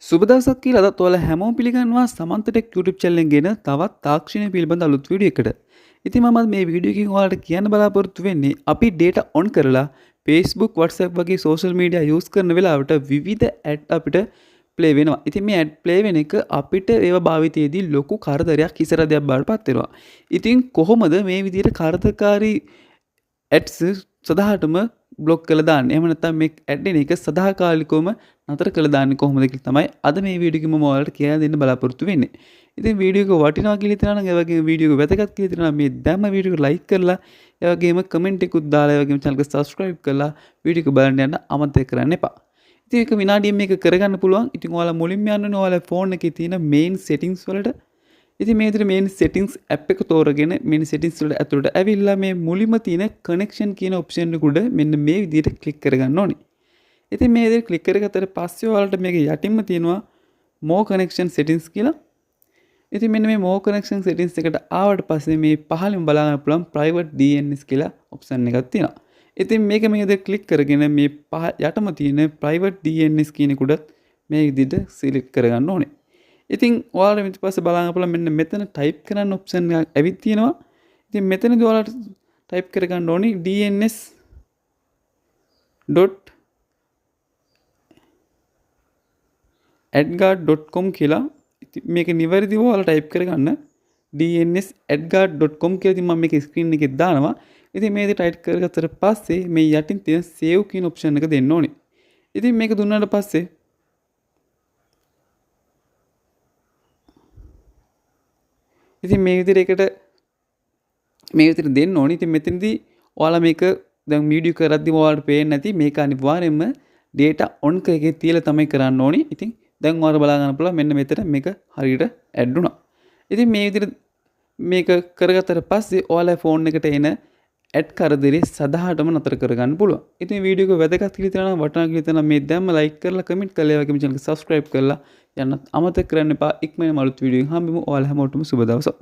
සුබ දවසක් කියලා අදත් ඔයාලා හැමෝම පිළිගන්නවා සමන්ත ටෙක් YouTube channel එකෙන් ගෙන තවත් තාක්ෂණය පිළිබඳ අලුත් වීඩියෝ එකකට. ඉතින් මම මේ වීඩියෝ එකකින් ඔයාලට කියන්න බලාපොරොත්තු වෙන්නේ අපි data on කරලා Facebook, WhatsApp වගේ social media use කරන වෙලාවට විවිධ ad අපිට play වෙනවා. ඉතින් මේ ad play වෙන එක අපිට ඒව භාවිතයේදී ලොකු කරදරයක් හිසරදයක් බවට පත් වෙනවා. ඉතින් කොහොමද මේ විදිහට කරදරකාරී ads සදාටම බ්ලොක් කරලා දාන්නේ. එහෙම නැත්නම් මේ ad එක සදාකාලිකවම නතර කරලා දාන්නේ කොහොමද කියලා තමයි අද මේ වීඩියෝ එකේ මම ඔයාලට කියලා දෙන්න බලාපොරොත්තු වෙන්නේ. ඉතින් වීඩියෝ එක වටිනවා කියලා හිතනවා නම් ඒ වගේම වීඩියෝ එක වැදගත් කියලා හිතනවා නම් මේ දැම්ම වීඩියෝ එක ලයික් කරලා ඒ වගේම කමෙන්ට් එකකුත් දාලා ඒ වගේම channel එක subscribe කරලා වීඩියෝ එක බලන්න යන්න අමතක කරන්න එපා. ඉතින් මේක විනාඩියෙන් මේක කරගන්න පුළුවන්. ඉතින් ඔයාලා මුලින්ම යන්න ඕනේ ඔයාලා ෆෝන් එකේ තියෙන main settings වලට. ඉතින් මේ විදිහට main settings app එක තෝරගෙන main settings වලට ඇතුළට ඇවිල්ලා මේ මුලින්ම තියෙන connection කියන option එක උඩ මෙන්න මේ විදිහට click කරගන්න ඕනේ. ඉතින් මේ විදිහට click කරගත්තට පස්සේ ඔයාලට මේක යටින්ම තියෙනවා more connection settings කියලා. ඉතින් මෙන්න මේ more connection settings එකට ආවට පස්සේ මේ පහළින් බලා ගන්න පුළුවන් private DNS කියලා option එකක් තියෙනවා. ඉතින් මේක මේ විදිහට click කරගෙන මේ යටම තියෙන private DNS කියන එකට මේ විදිහට select කරගන්න ඕනේ. ඉතින් ඔයාලා ඊට පස්සේ බලන්න පුළුවන් මෙන්න මෙතන type කරන්න option එකක් ඇවිත් තියෙනවා. ඉතින් මෙතනදී ඔයාලට type කරගන්න ඕනේ dns.adguard.com කියලා. මේක නිවැරදිව ඔයාලා type කරගන්න dns@adguard.com කියලා. ඉතින් මම මේක screen එකේ දානවා. ඉතින් මේ විදිහට type කරගත්තට පස්සේ මේ යටින් තියෙන save කියන option එක දෙන්න ඕනේ. ඉතින් මේක දුන්නාට පස්සේ ඉතින් මේ විදිහට දෙන්න ඕනේ. ඉතින් මෙතනදී ඔයාලා මේක දැන් වීඩියෝ කරද්දී ඔයාලට පේන්නේ නැති මේක අනිවාර්යයෙන්ම data on එකේ තියලා තමයි කරන්න ඕනේ. ඉතින් දැන් ඔයාලා බලා ගන්න පුළුවන් මෙන්න මෙතන මේක හරියට ඇඩ් වුණා. ඉතින් මේ විදිහට මේක කරගත්තට පස්සේ ඔයාලා ෆෝන් එකට එන ඇඩ් කරදරේ සදාටම නතර කරගන්න පුළුවන්. ඉතින් වීඩියෝ එක වැදගත් කියලා හිතනවා නම් වටිනවා කියලා හිතනවා මේ දැම්ම ලයික් කරලා කමෙන්ට් කරලා ඒ වගේම channel එක subscribe කරලා යන්න අමතක කරන්න එපා. ඉක්මනටම අලුත් වීඩියෝ එකකින් හම්බෙමු. ඔයාලා හැමෝටම සුබ දවසක්.